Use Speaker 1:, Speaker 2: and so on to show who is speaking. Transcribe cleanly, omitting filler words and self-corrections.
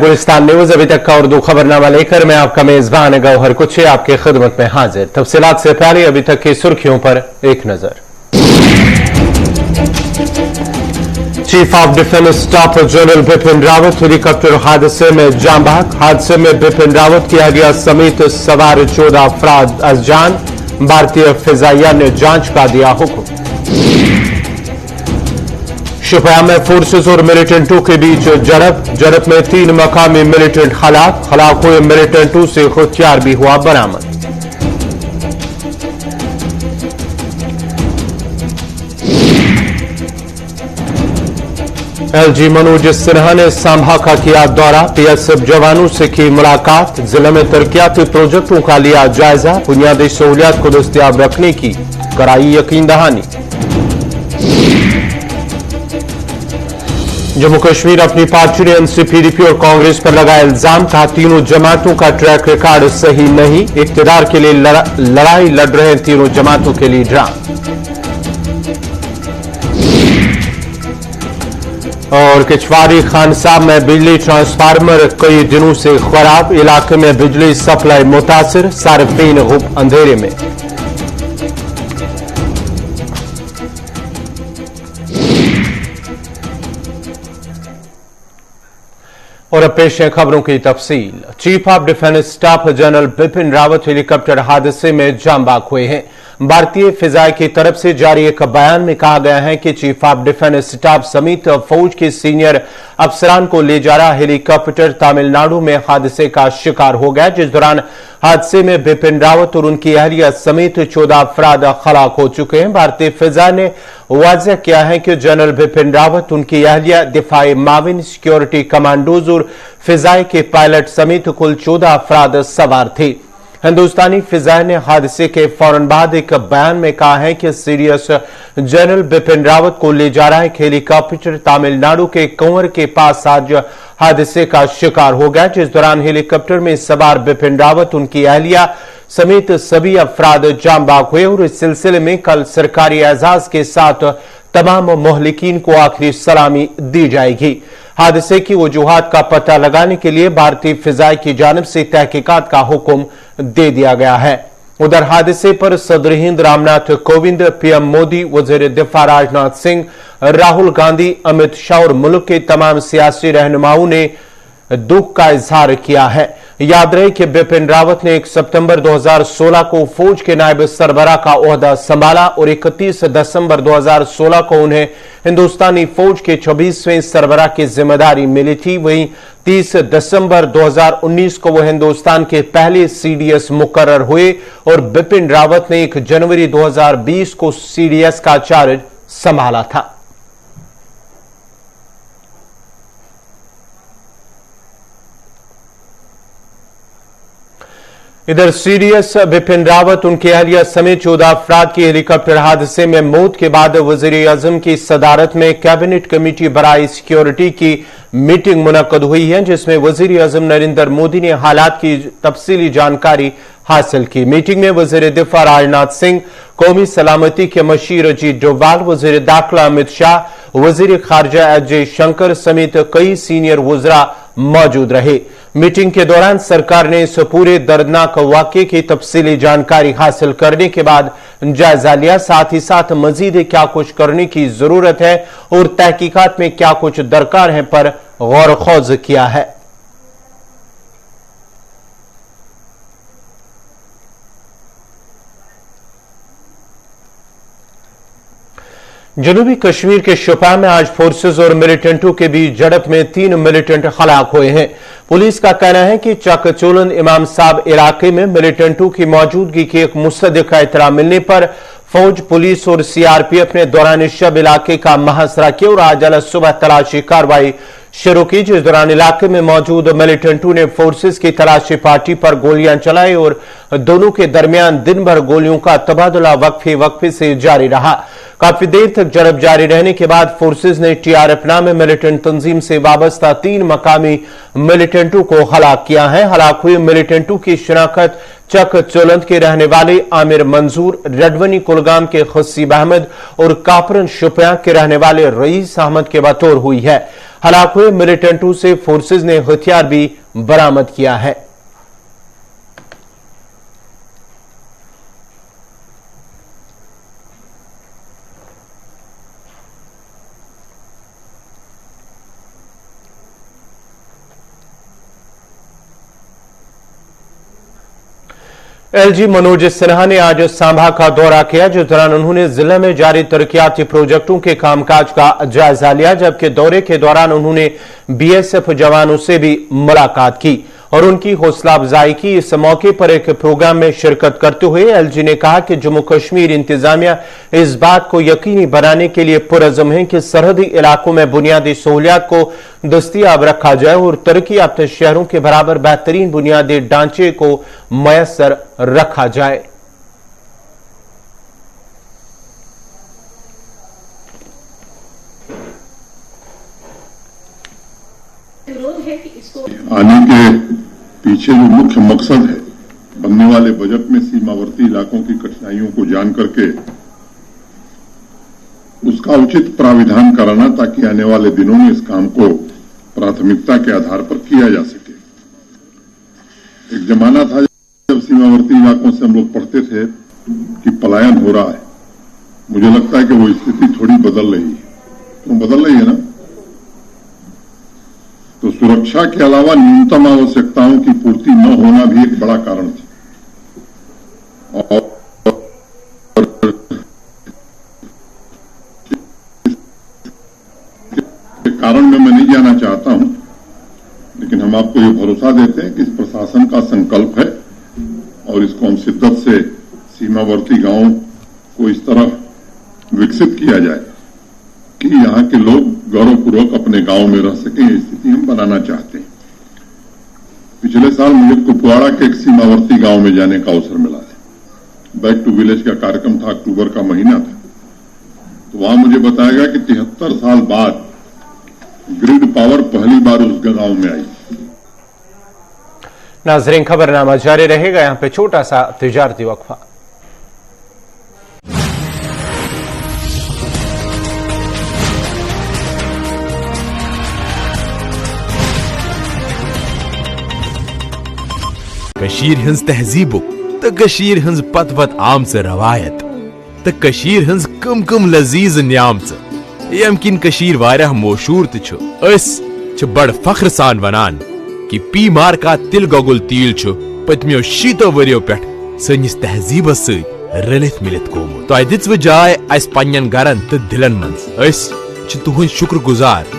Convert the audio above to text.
Speaker 1: Gulistan news अभी तक का उर्दू खबरनामा लेकर मैं आपका मेजबान गौहर कुछे आपके खिदमत में हाजिर। तफसीलात से पहले अभी तक की सुर्खियों पर एक नजर। Chief of defence staff general Bipin Rawat helicopter हादसे में जान बहक। हादसे में बिपिन रावत की अहलिया समेत सवार 14 अफराद अज जान। भारतीय फिजाइया ने जांच का दिया हुक्म। शोपियां में फोर्सेस और मिलिटेंटों के बीच झड़प में 3 मकामी मिलिटेंट हलाक हुए मिलिटेंटों से हथियार भी हुआ बरामद। एलजी मनोज सिन्हा ने सांभा का किया दौरा। पीएसएफ जवानों से की मुलाकात। जिले में तरक्याती प्रोजेक्टों का लिया जायजा। बुनियादी सहूलियात को दस्तयाब रखने की कराई यकीन दहानी। जम्मू कश्मीर अपनी पार्टी ने एनसीपीडीपी और कांग्रेस पर लगाया इल्जाम। कहा तीनों जमातों का ट्रैक रिकॉर्ड सही नहीं। इख्तियार के लिए लड़ाई लड़ रहे तीनों जमातों के लीडर। और किचवारी खान साहब में बिजली ट्रांसफार्मर कई दिनों से खराब। इलाके में बिजली सप्लाई मुतासिर। सार्फिन गुप अंधेरे में। और अब पेश है खबरों की तफसील। Chief of defence staff general Bipin Rawat helicopter हादसे में जान बाक हुए हैं। भारतीय फिजाई की तरफ से जारी एक बयान में कहा गया है कि चीफ ऑफ डिफेंस स्टाफ समेत फौज के सीनियर अफसरान को ले जा रहा हेलीकॉप्टर तमिलनाडु में हादसे का शिकार हो गया, जिस दौरान हादसे में बिपिन रावत और उनकी अहलिया समेत 14 अफराद हलाक हो चुके हैं। भारतीय फिजा ने वाज़ेह किया है कि जनरल बिपिन रावत, उनकी अहलिया, दिफाई माविन, सिक्योरिटी कमांडोज और फिजाई के पायलट समेत कुल 14 अफराद सवार थे। हिंदुस्तानी फिजाई ने हादसे के फौरन बाद एक बयान में कहा है कि सीडीएस जनरल बिपिन रावत को ले जा रहा एक हेलीकॉप्टर तमिलनाडु के कंवर के पास आज हादसे का शिकार हो गया, जिस दौरान हेलीकॉप्टर में सवार बिपिन रावत, उनकी अहलिया समेत सभी अफराद जान बाक हुए। और इस सिलसिले में कल सरकारी एजाज के साथ तमाम मोहलिकीन को आखिरी सलामी दी जाएगी। हादसे की वजूहात का पता लगाने के लिए भारतीय फिजाई की जानिब से तहकीकात का हुक्म दे दिया गया है। उधर हादसे पर सदर हिंद रामनाथ कोविंद, पीएम मोदी, वजीर दिफा राजनाथ सिंह, राहुल गांधी, अमित शाह और मुल्क के तमाम सियासी रहनुमाओं ने दुख का इजहार किया है। याद रहे कि बिपिन रावत ने 1 सितंबर 2016 को फौज के नायब सरबराह का ओहदा संभाला और 31 दिसंबर 2016 को उन्हें हिंदुस्तानी फौज के 26वें सरबराह की जिम्मेदारी मिली थी। वहीं 30 दिसंबर 2019 को वो हिंदुस्तान के पहले सीडीएस मुकर्रर हुए और बिपिन रावत ने 1 जनवरी 2020 को सीडीएस का चार्ज संभाला था। इधर सीडीएस बिपिन रावत, उनकी अहलिया समेत 14 अफराद की हेलीकॉप्टर हादसे में मौत के बाद वजीर आजम की सदारत में कैबिनेट कमेटी बराए सिक्योरिटी की मीटिंग मुनक्कद हुई है, जिसमें वजीर आजम नरेंद्र मोदी ने हालात की तफसीली जानकारी हासिल की। मीटिंग में वजीर दिफा राजनाथ सिंह, कौमी सलामती के मशीर अजीत डोभाल, वजीर दाखिला अमित शाह, वजीर खारजा एस जयशंकर समेत कई सीनियर वज़रा मौजूद रहे। मीटिंग के दौरान सरकार ने इस पूरे दर्दनाक वाकये की तफसीली जानकारी हासिल करने के बाद जायजा लिया। साथ ही साथ मजीद क्या कुछ करने की जरूरत है और तहकीकात में क्या कुछ दरकार है पर गौर खौज किया है। जनूबी कश्मीर के शोपियां में आज फोर्सेस और मिलिटेंटों के बीच झड़प में 3 मिलिटेंट हलाक हुए हैं। पुलिस का कहना है कि चकचोलन इमाम साहब इलाके में मिलिटेंटों की मौजूदगी की एक मुस्तदिका इत्तला मिलने पर फौज, पुलिस और सीआरपीएफ ने दौरान शब इलाके का मुहासरा किया और आज अल सुबह तलाशी कार्रवाई शुरू की, जिस दौरान इलाके में मौजूद मिलिटेंटों ने फोर्सेस की तलाशी पार्टी पर गोलियां चलाई और दोनों के दरमियान दिन भर गोलियों का तबादला वक्फे से जारी रहा। काफी देर तक झड़प जारी रहने के बाद फोर्सेस ने टीआरएफ नामे मिलिटेंट तंजीम से वाबस्ता 3 मकामी मिलिटेंटों को हलाक किया है। हलाक हुए मिलिटेंटों की शिनाख्त चक चोलंद के रहने वाले आमिर मंजूर, रडवनी कुलगाम के खसीब अहमद और कापरन शुपियां के रहने वाले रईस अहमद के बतौर हुई है। हलाक हुए मिलिटेंटों से फोर्सेज ने हथियार भी बरामद किया है। एलजी मनोज सिन्हा ने आज सांभा का दौरा किया, जिस दौरान उन्होंने जिले में जारी तरक्याती प्रोजेक्टों के कामकाज का जायजा लिया, जबकि दौरे के दौरान उन्होंने बीएसएफ जवानों से भी मुलाकात की और उनकी हौसला अफजाई की। इस मौके पर एक प्रोग्राम में शिरकत करते हुए एलजी ने कहा कि जम्मू कश्मीर इंतजामिया इस बात को यकीनी बनाने के लिए पुरअज़्म है कि सरहदी इलाकों में बुनियादी सहूलियात को दस्तयाब रखा जाए और तरक्की याफ्ता शहरों के बराबर बेहतरीन बुनियादी ढांचे को मयसर रखा जाए।
Speaker 2: आने के पीछे जो मुख्य मकसद है, बनने वाले बजट में सीमावर्ती इलाकों की कठिनाइयों को जान करके उसका उचित प्राविधान कराना, ताकि आने वाले दिनों में इस काम को प्राथमिकता के आधार पर किया जा सके। एक जमाना था जब सीमावर्ती इलाकों से हम लोग पढ़ते थे कि पलायन हो रहा है। मुझे लगता है कि वो स्थिति थोड़ी बदल रही है। तो बदल रही है ना? तो सुरक्षा के अलावा न्यूनतम आवश्यकताओं की पूर्ति न होना भी एक बड़ा कारण था। और कारण में मैं नहीं जाना चाहता हूं, लेकिन हम आपको ये भरोसा देते हैं कि इस प्रशासन का संकल्प है और इसको हम शिद्दत से सीमावर्ती गांवों को इस तरह विकसित किया जाए कि यहां के लोग गौरवपूर्वक अपने गांव में रह सकें। ये स्थिति हम बनाना चाहते हैं। पिछले साल मुझे कुपवाड़ा के एक सीमावर्ती गांव में जाने का अवसर मिला है। बैक टू विलेज का कार्यक्रम था, अक्टूबर का महीना था। तो वहां मुझे बताया गया कि 73 साल बाद ग्रिड पावर पहली बार उस गांव में आई।
Speaker 1: नाज़रीन, खबरनामा जारी रहेगा। यहां पे छोटा सा तिजारती वक्फा।
Speaker 3: कशीर हंस तहजीबुक तो कशीर हंस पत पत आम से रवायत तो कशीर हंस कम कम लजीज न्याम यम किन कशीर वारिया मशहूर तो बड़ फख्र सान वनान कि पी मार का तिल गोगुल तील पत्मियों शीतो वरियो पे सनिस तहजीबस रलित मिलित गोमुत। तो दित्व जाय अस पन्न गरन तो दिलन मं तुहद शुक्र गुजार